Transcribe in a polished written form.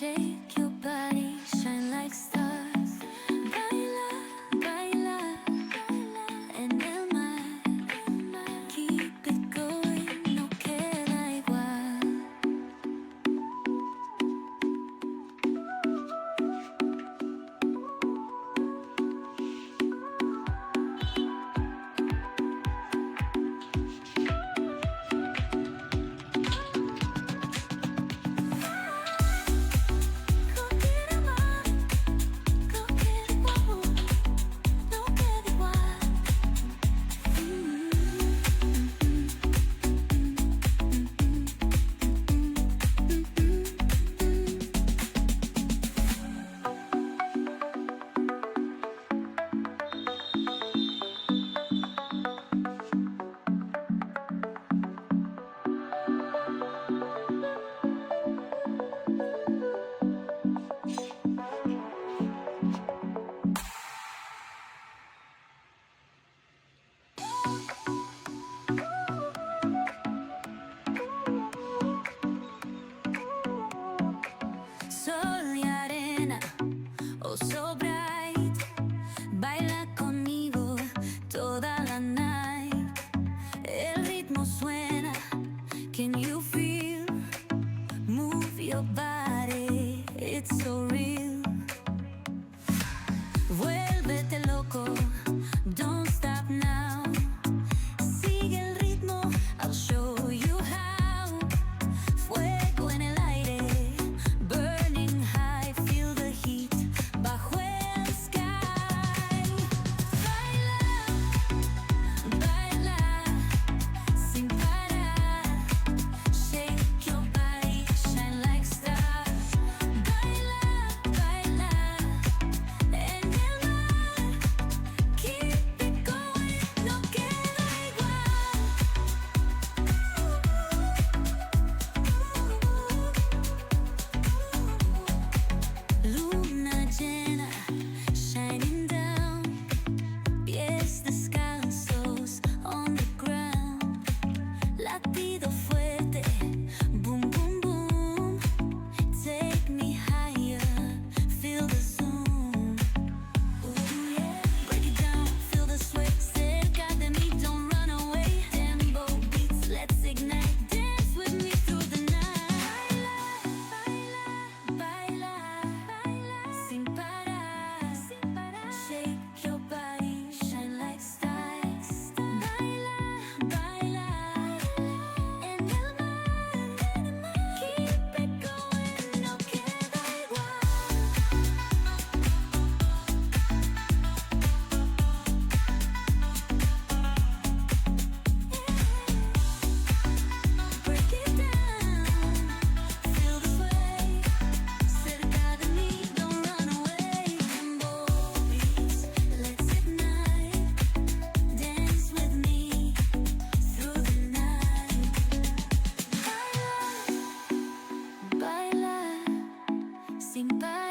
Shake your body, shine like stars. Baila, baila, en el mar. Keep it going, no queda igual. Sol y arena, oh so bright. Baila conmigo toda la night. El ritmo suena, can you feel? Move your body, it's so real. Vuélvete loco, don't stop now. Sigue el ritmo, I'll show you how. Fuego en el aire, burning high, feel the heat bajo el sky. Baila, baila, sin parar. Shake your body, shine like stars. Baila, baila, en el mar. Keep it going, no queda igual. Luna llena, shining down. Pies descalzos on the ground. Latido fuerte, boom, boom, boom. Take me higher, feel the zoom. Ooh, yeah. Break it down, feel the sweat. Cerca de mí, don't run away. Tempo beats, let's ignite. Dance with me through the night. Baila, baila, baila, sin parar, sin parar. Shake your body, shine like stars. Baila, baila, en el mar. Keep it going, no queda igual. Break it down, feel the sway. Cerca de mí, don't run away. Tempo beats, let's ignite. Dance with me through the night. Baila, baila, sin parar.